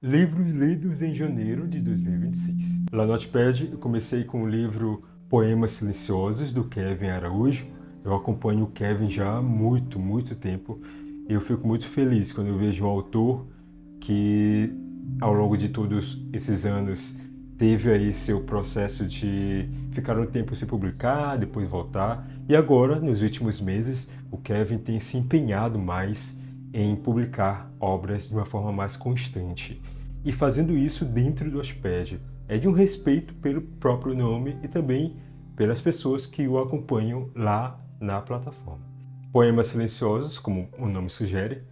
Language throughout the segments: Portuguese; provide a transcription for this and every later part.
Livros lidos em janeiro de 2026. Lá no Notepad, eu comecei com o livro Poemas Silenciosos, do Kevin Araújo. Eu acompanho o Kevin já há muito tempo e eu fico muito feliz quando eu vejo um autor que, ao longo de todos esses anos, teve aí seu processo de ficar um tempo sem publicar, depois voltar. E agora, nos últimos meses, o Kevin tem se empenhado mais em publicar obras de uma forma mais constante. E fazendo isso dentro do Wattpad. É de um respeito pelo próprio nome e também pelas pessoas que o acompanham lá na plataforma. Poemas Silenciosos, como o nome sugere,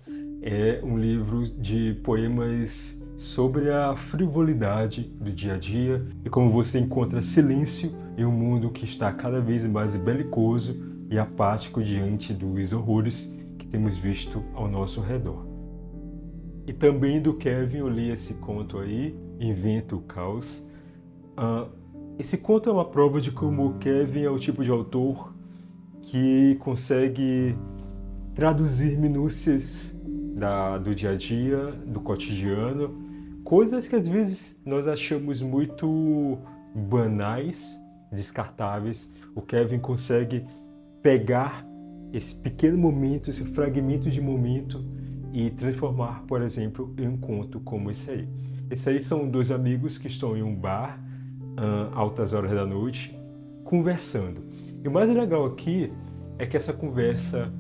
é um livro de poemas sobre a frivolidade do dia a dia e como você encontra silêncio em um mundo que está cada vez mais belicoso e apático diante dos horrores que temos visto ao nosso redor. E também do Kevin eu li esse conto aí, Invento o Caos. Esse conto é uma prova de como o Kevin é o tipo de autor que consegue traduzir minúcias do dia a dia, do cotidiano, coisas que às vezes nós achamos muito banais, descartáveis. O Kevin consegue pegar esse pequeno momento, esse fragmento de momento e transformar, por exemplo, em um conto como esse aí. Esse aí são dois amigos que estão em um bar, altas horas da noite, conversando. E o mais legal aqui é que essa conversa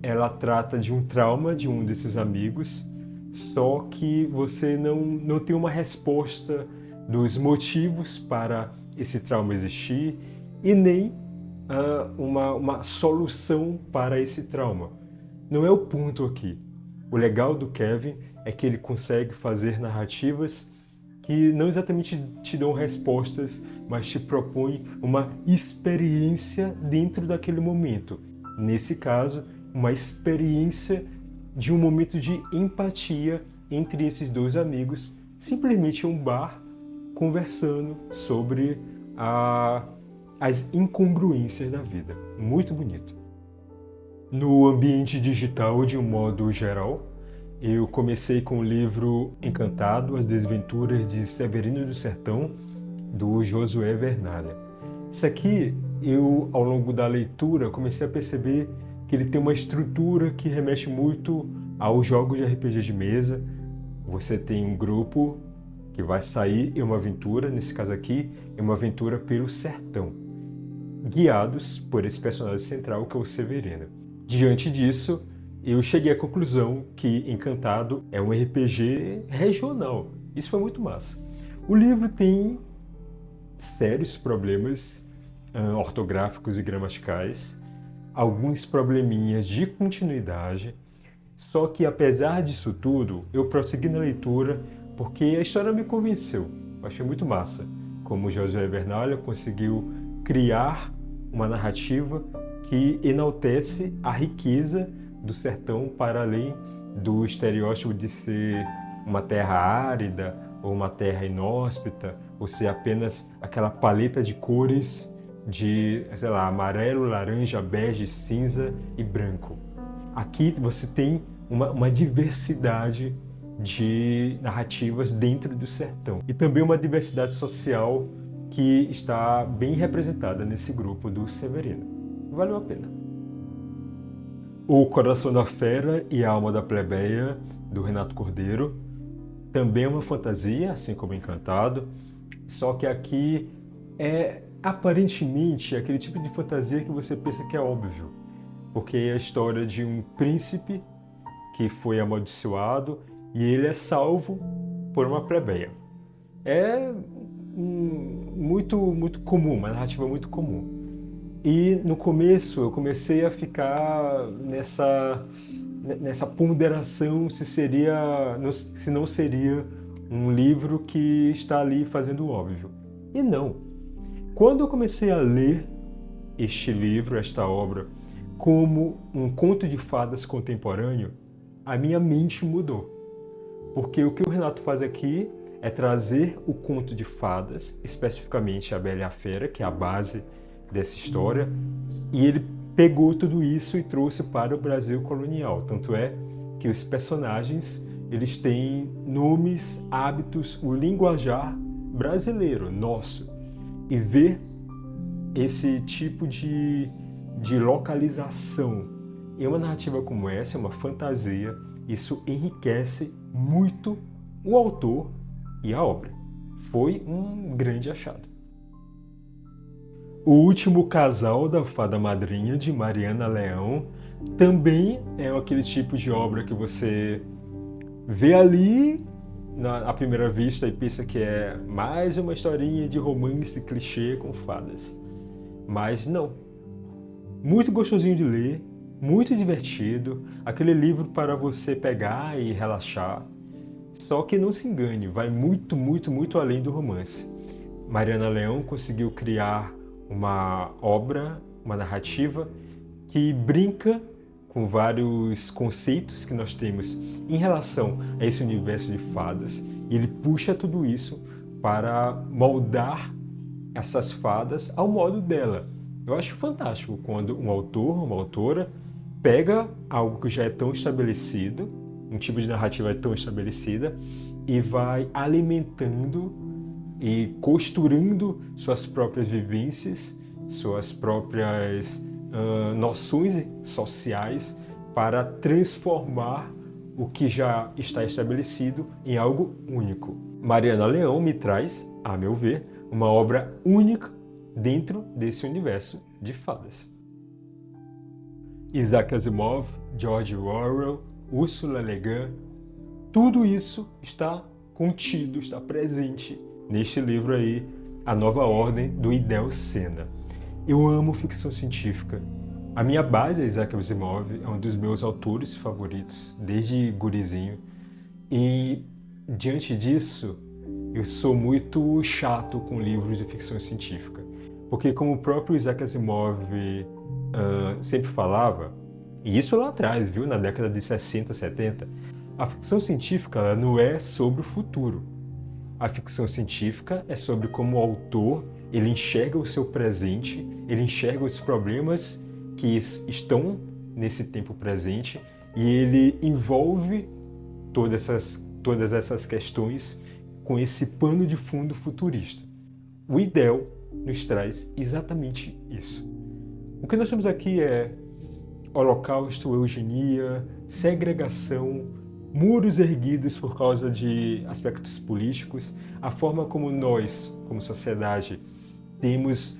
ela trata de um trauma de um desses amigos, só que você não tem uma resposta dos motivos para esse trauma existir e nem uma solução para esse trauma. Não é o ponto aqui. O legal do Kevin é que ele consegue fazer narrativas que não exatamente te dão respostas, mas te propõem uma experiência dentro daquele momento. Nesse caso, uma experiência de um momento de empatia entre esses dois amigos, simplesmente em um bar, conversando sobre as incongruências da vida. Muito bonito. No ambiente digital, de um modo geral, eu comecei com o livro Encantado, As Desventuras de Severino do Sertão, do Josué Vernalha. Isso aqui, eu, ao longo da leitura, comecei a perceber que ele tem uma estrutura que remete muito aos jogos de RPG de mesa. Você tem um grupo que vai sair em uma aventura, nesse caso aqui, é uma aventura pelo sertão, guiados por esse personagem central que é o Severino. Diante disso, eu cheguei à conclusão que Encantado é um RPG regional. Isso foi muito massa. O livro tem sérios problemas ortográficos e gramaticais, alguns probleminhas de continuidade, só que apesar disso tudo, eu prossegui na leitura porque a história me convenceu. Eu achei muito massa como Josué Vernalha conseguiu criar uma narrativa que enaltece a riqueza do sertão para além do estereótipo de ser uma terra árida ou uma terra inóspita, ou ser apenas aquela paleta de cores de, sei lá, amarelo, laranja, bege, cinza e branco. Aqui você tem uma diversidade de narrativas dentro do sertão e também uma diversidade social que está bem representada nesse grupo do Severino. Valeu a pena. O Coração da Fera e a Alma da Plebeia, do Renato Cordeiro, também é uma fantasia, assim como Encantado, só que aqui é aparentemente aquele tipo de fantasia que você pensa que é óbvio, porque é a história de um príncipe que foi amaldiçoado e ele é salvo por uma plebeia. É muito comum, uma narrativa muito comum. E no começo eu comecei a ficar nessa ponderação se não seria um livro que está ali fazendo o óbvio. E não. Quando eu comecei a ler este livro, esta obra, como um conto de fadas contemporâneo, a minha mente mudou. Porque o que o Renato faz aqui é trazer o conto de fadas, especificamente a Bela e a Fera, que é a base dessa história, e ele pegou tudo isso e trouxe para o Brasil colonial. Tanto é que os personagens eles têm nomes, hábitos, o linguajar brasileiro, nosso. E ver esse tipo de localização em uma narrativa como essa, uma fantasia, isso enriquece muito o autor e a obra. Foi um grande achado. O Último Casal da Fada Madrinha, de Mariana Leão, também é aquele tipo de obra que você vê ali à primeira vista e pensa que é mais uma historinha de romance clichê com fadas. Mas não. Muito gostosinho de ler, muito divertido, aquele livro para você pegar e relaxar. Só que não se engane, vai muito, muito, muito além do romance. Mariana Leão conseguiu criar uma obra, uma narrativa que brinca com vários conceitos que nós temos em relação a esse universo de fadas, e ele puxa tudo isso para moldar essas fadas ao modo dela. Eu acho fantástico quando um autor, uma autora, pega algo que já é tão estabelecido, um tipo de narrativa tão estabelecida, e vai alimentando e costurando suas próprias vivências, suas próprias noções sociais para transformar o que já está estabelecido em algo único. Mariana Leão me traz, a meu ver, uma obra única dentro desse universo de fadas. Isaac Asimov, George Orwell, Ursula Le Guin, tudo isso está contido, está presente neste livro aí, A Nova Ordem, do Idel Sena. Eu amo ficção científica. A minha base é Isaac Asimov, é um dos meus autores favoritos, desde gurizinho. E, diante disso, eu sou muito chato com livros de ficção científica. Porque, como o próprio Isaac Asimov sempre falava, e isso lá atrás, viu, na década de 60, 70, a ficção científica ela não é sobre o futuro. A ficção científica é sobre como o autor ele enxerga o seu presente, ele enxerga os problemas que estão nesse tempo presente e ele envolve todas essas questões com esse pano de fundo futurista. O Idel nos traz exatamente isso. O que nós temos aqui é holocausto, eugenia, segregação, muros erguidos por causa de aspectos políticos, a forma como nós, como sociedade, temos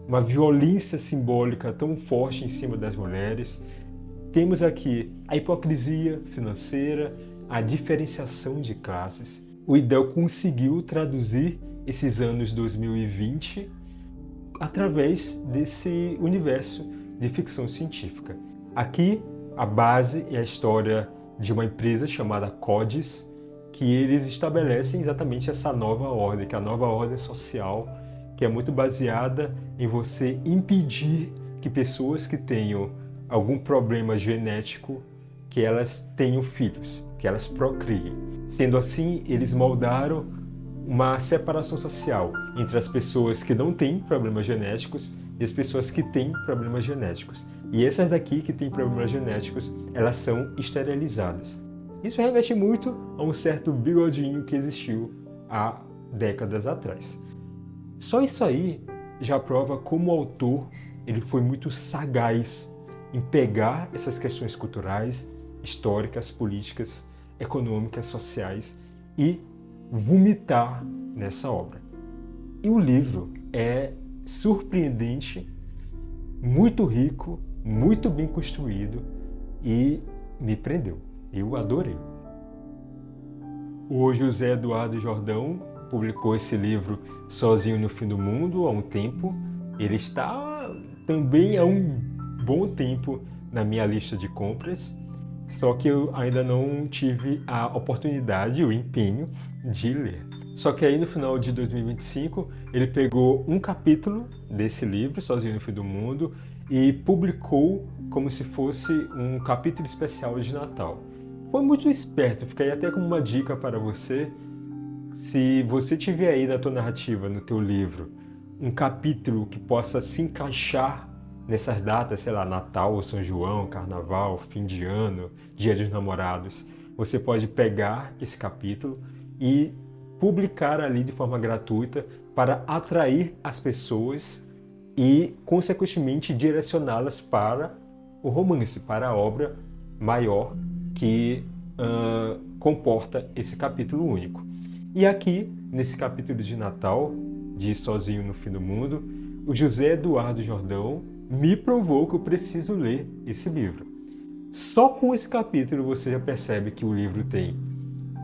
uma violência simbólica tão forte em cima das mulheres. Temos aqui a hipocrisia financeira, a diferenciação de classes. O Idel conseguiu traduzir esses anos 2020 através desse universo de ficção científica. Aqui, a base é a história de uma empresa chamada CODES, que eles estabelecem exatamente essa nova ordem, que é a nova ordem social, que é muito baseada em você impedir que pessoas que tenham algum problema genético, que elas tenham filhos, que elas procriem. Sendo assim, eles moldaram uma separação social entre as pessoas que não têm problemas genéticos e as pessoas que têm problemas genéticos. E essas daqui que têm problemas genéticos, elas são esterilizadas. Isso remete muito a um certo bigodinho que existiu há décadas atrás. Só isso aí já prova como o autor ele foi muito sagaz em pegar essas questões culturais, históricas, políticas, econômicas, sociais e vomitar nessa obra. E o livro é surpreendente, muito rico, muito bem construído e me prendeu. Eu adorei. O José Eduardo Jordão publicou esse livro Sozinho no Fim do Mundo há um tempo. Ele está também há um bom tempo na minha lista de compras, só que eu ainda não tive a oportunidade, o empenho de ler. Só que aí no final de 2025 ele pegou um capítulo desse livro, Sozinho no Fim do Mundo, e publicou como se fosse um capítulo especial de Natal. Foi muito esperto, fica aí até como uma dica para você. Se você tiver aí na tua narrativa, no teu livro, um capítulo que possa se encaixar nessas datas, sei lá, Natal, São João, Carnaval, fim de ano, Dia dos Namorados, você pode pegar esse capítulo e publicar ali de forma gratuita para atrair as pessoas e, consequentemente, direcioná-las para o romance, para a obra maior que comporta esse capítulo único. E aqui, nesse capítulo de Natal, de Sozinho no Fim do Mundo, o José Eduardo Jordão me provou que eu preciso ler esse livro. Só com esse capítulo você já percebe que o livro tem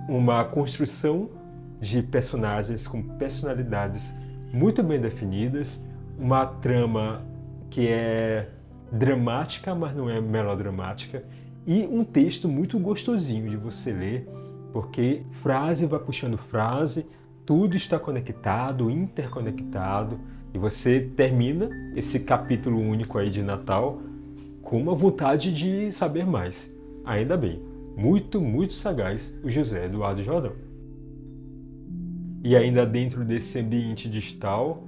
uma construção de personagens com personalidades muito bem definidas, uma trama que é dramática, mas não é melodramática, e um texto muito gostosinho de você ler, porque frase vai puxando frase, tudo está conectado, interconectado, e você termina esse capítulo único aí de Natal com uma vontade de saber mais. Ainda bem, muito, muito sagaz o José Eduardo Jordão. E ainda dentro desse ambiente digital,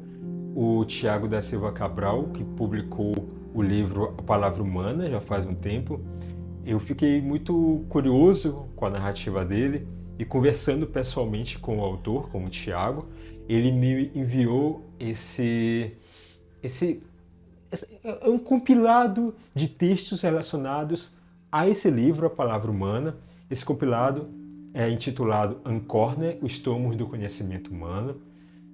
o Tiago da Silva Cabral, que publicou o livro A Palavra Humana já faz um tempo, eu fiquei muito curioso com a narrativa dele e conversando pessoalmente com o autor, com o Tiago, ele me enviou esse um compilado de textos relacionados a esse livro, A Palavra Humana. Esse compilado é intitulado Ancorner, os Tomos do Conhecimento Humano,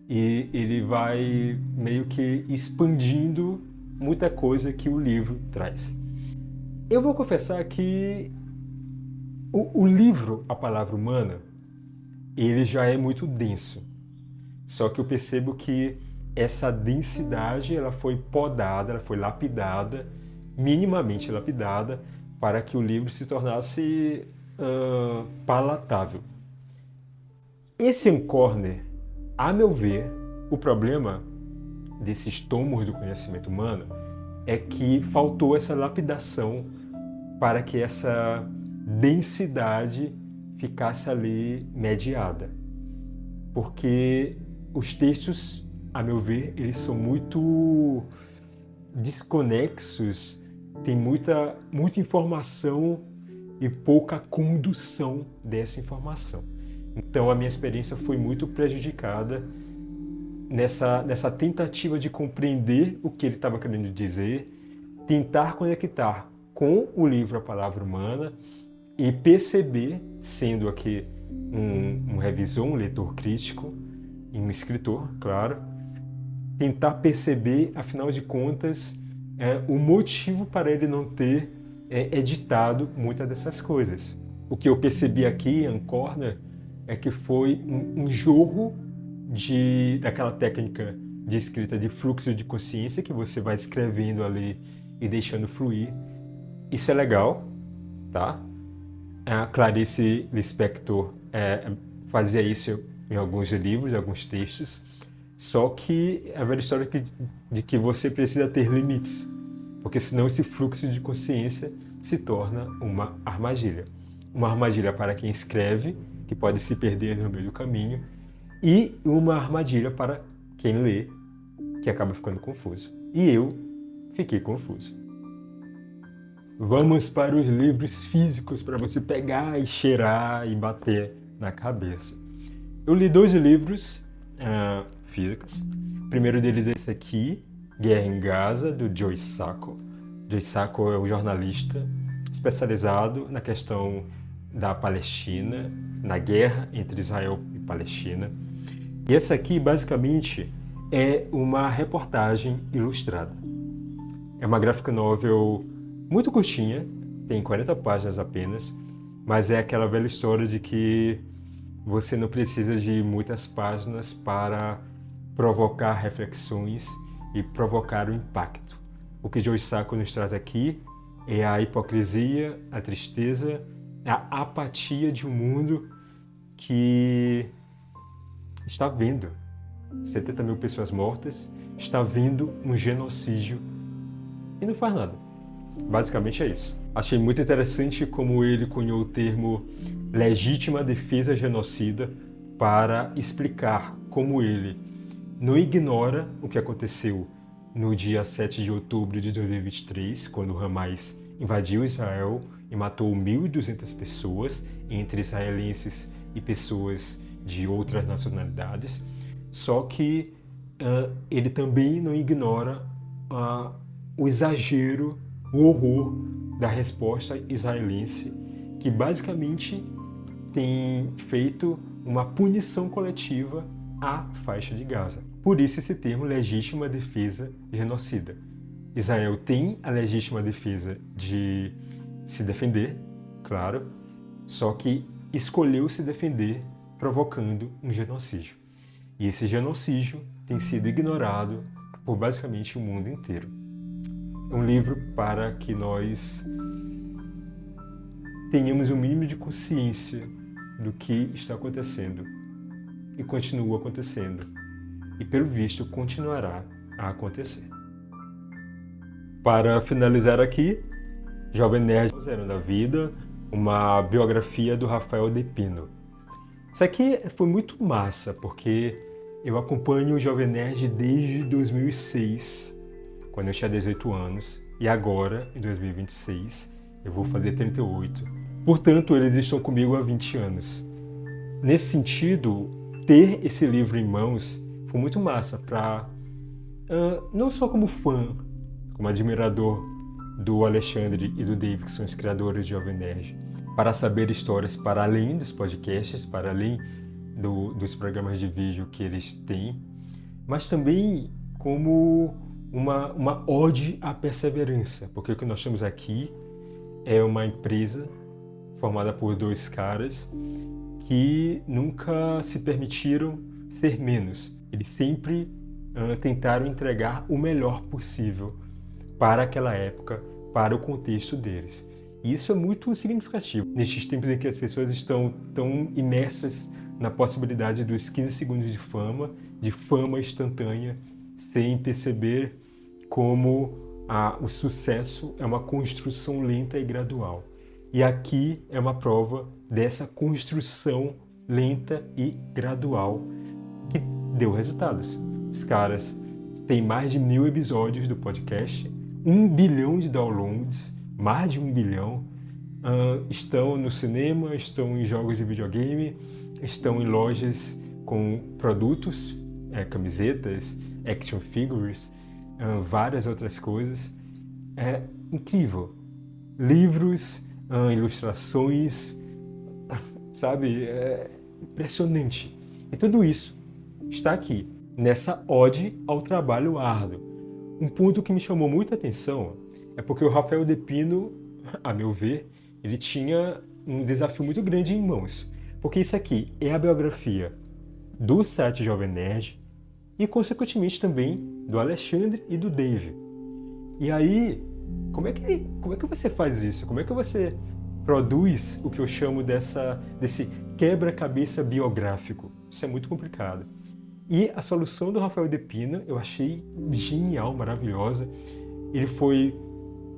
e ele vai meio que expandindo muita coisa que o livro traz. Eu vou confessar que o livro A Palavra Humana, ele já é muito denso. Só que eu percebo que essa densidade ela foi podada, ela foi lapidada, minimamente lapidada, para que o livro se tornasse palatável. Esse Ancorner, a meu ver, o problema desses tomos do conhecimento humano é que faltou essa lapidação para que essa densidade ficasse ali mediada. Porque os textos, a meu ver, eles são muito desconexos, tem muita informação e pouca condução dessa informação. Então a minha experiência foi muito prejudicada nessa tentativa de compreender o que ele estava querendo dizer, tentar conectar com o livro A Palavra Humana e perceber, sendo aqui um revisor, um leitor crítico e um escritor, claro, tentar perceber, afinal de contas, o motivo para ele não ter editado muitas dessas coisas. O que eu percebi aqui em Ancorner é que foi um jorro daquela técnica de escrita de fluxo de consciência que você vai escrevendo ali e deixando fluir. Isso é legal, tá? A Clarice Lispector fazia isso em alguns livros, em alguns textos, só que é a velha história de que você precisa ter limites, porque senão esse fluxo de consciência se torna uma armadilha. Uma armadilha para quem escreve, que pode se perder no meio do caminho, e uma armadilha para quem lê, que acaba ficando confuso. E eu fiquei confuso. Vamos para os livros físicos para você pegar e cheirar e bater na cabeça. Eu li 2 livros físicos. O primeiro deles é esse aqui, Guerra em Gaza, do Joe Sacco. Joe Sacco é um jornalista especializado na questão da Palestina, na guerra entre Israel e Palestina. E essa aqui, basicamente, é uma reportagem ilustrada. É uma graphic novel muito curtinha, tem 40 páginas apenas, mas é aquela velha história de que você não precisa de muitas páginas para provocar reflexões e provocar o impacto. O que Joe Sacco nos traz aqui é a hipocrisia, a tristeza, a apatia de um mundo que está vendo 70 mil pessoas mortas, está vendo um genocídio e não faz nada. Basicamente é isso. Achei muito interessante como ele cunhou o termo legítima defesa genocida para explicar como ele não ignora o que aconteceu no dia 7 de outubro de 2023, quando o Hamas invadiu Israel e matou 1.200 pessoas, entre israelenses e pessoas de outras nacionalidades. Só que ele também não ignora o exagero, o horror da resposta israelense, que basicamente tem feito uma punição coletiva à faixa de Gaza. Por isso esse termo legítima defesa genocida. Israel tem a legítima defesa de se defender, claro, só que escolheu se defender provocando um genocídio. E esse genocídio tem sido ignorado por basicamente o mundo inteiro. É um livro para que nós tenhamos um mínimo de consciência do que está acontecendo e continua acontecendo e, pelo visto, continuará a acontecer. Para finalizar aqui, Jovem Nerd Zero da Vida, uma biografia do Rafael de Pino. Isso aqui foi muito massa, porque eu acompanho o Jovem Nerd desde 2006, quando eu tinha 18 anos, e agora, em 2026, eu vou fazer 38. Portanto, eles estão comigo há 20 anos. Nesse sentido, ter esse livro em mãos foi muito massa para, não só como fã, como admirador do Alexandre e do David, que são os criadores de Jovem Nerd, para saber histórias para além dos podcasts, para além dos programas de vídeo que eles têm, mas também como uma ode à perseverança, porque o que nós temos aqui é uma empresa formada por dois caras que nunca se permitiram ser menos. Eles sempre tentaram entregar o melhor possível para aquela época, para o contexto deles. E isso é muito significativo nestes tempos em que as pessoas estão tão imersas na possibilidade dos 15 segundos de fama instantânea, sem perceber como o sucesso é uma construção lenta e gradual. E aqui é uma prova dessa construção lenta e gradual que deu resultados. Os caras têm mais de 1.000 episódios do podcast, 1 bilhão de downloads, mais de 1 bilhão, estão no cinema, estão em jogos de videogame, estão em lojas com produtos, camisetas, action figures, várias outras coisas. É incrível. Livros, ilustrações, sabe? É impressionante. E tudo isso está aqui, nessa ode ao trabalho árduo. Um ponto que me chamou muita atenção é porque o Rafael de Pino, a meu ver, ele tinha um desafio muito grande em mãos. Porque isso aqui é a biografia do site Jovem Nerd e, consequentemente, também do Alexandre e do Dave. E aí, como é que você faz isso? Como é que você produz o que eu chamo desse quebra-cabeça biográfico? Isso é muito complicado. E a solução do Rafael de Pino eu achei genial, maravilhosa. Ele foi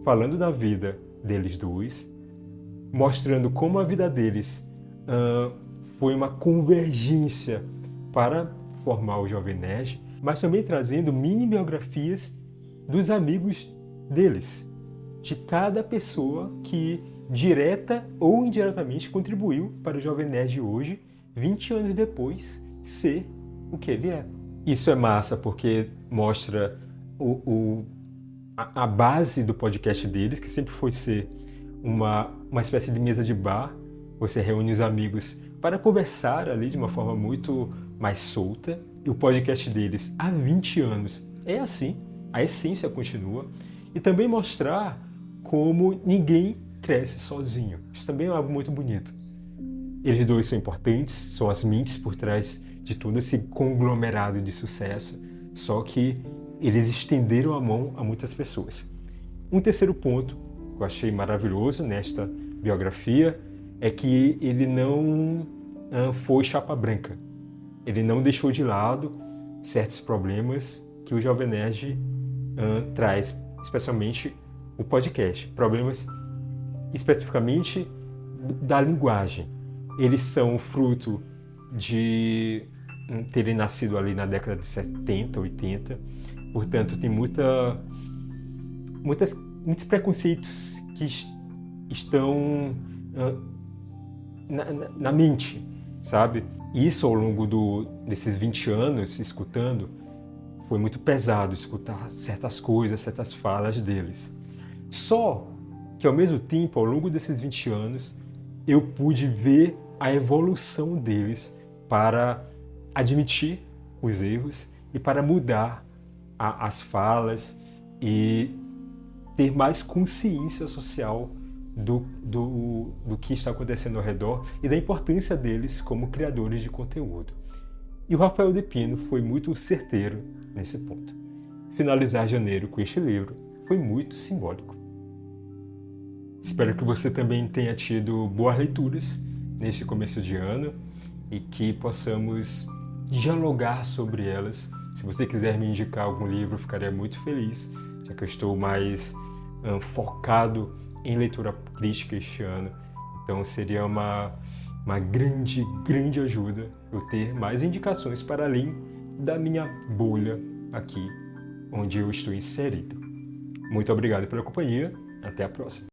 falando da vida deles dois, mostrando como a vida deles foi uma convergência para formar o Jovem Nerd, mas também trazendo mini-biografias dos amigos deles, de cada pessoa que, direta ou indiretamente, contribuiu para o Jovem Nerd hoje, 20 anos depois, ser o que ele é. Isso é massa porque mostra a base do podcast deles, que sempre foi ser uma espécie de mesa de bar. Você reúne os amigos para conversar ali de uma forma muito mais solta. E o podcast deles, há 20 anos, é assim. A essência continua. E também mostrar como ninguém cresce sozinho. Isso também é algo muito bonito. Eles dois são importantes, são as mentes por trás de todo esse conglomerado de sucesso, só que eles estenderam a mão a muitas pessoas. Um terceiro ponto que eu achei maravilhoso nesta biografia é que ele não foi chapa branca. Ele não deixou de lado certos problemas que o Jovem Nerd traz, especialmente o podcast. Problemas especificamente da linguagem. Eles são fruto de terem nascido ali na década de 70, 80, Portanto, tem muitos preconceitos que estão na mente, sabe? Isso ao longo desses 20 anos, escutando, foi muito pesado escutar certas coisas, certas falas deles. Só que, ao mesmo tempo, ao longo desses 20 anos, eu pude ver a evolução deles para admitir os erros e para mudar as falas e ter mais consciência social do que está acontecendo ao redor e da importância deles como criadores de conteúdo. E o Rafael de Pino foi muito certeiro nesse ponto. Finalizar janeiro com este livro foi muito simbólico. Espero que você também tenha tido boas leituras neste começo de ano e que possamos dialogar sobre elas. Se você quiser me indicar algum livro, eu ficaria muito feliz, já que eu estou mais focado em leitura crítica este ano. Então seria uma grande, grande ajuda eu ter mais indicações para além da minha bolha aqui, onde eu estou inserido. Muito obrigado pela companhia. Até a próxima.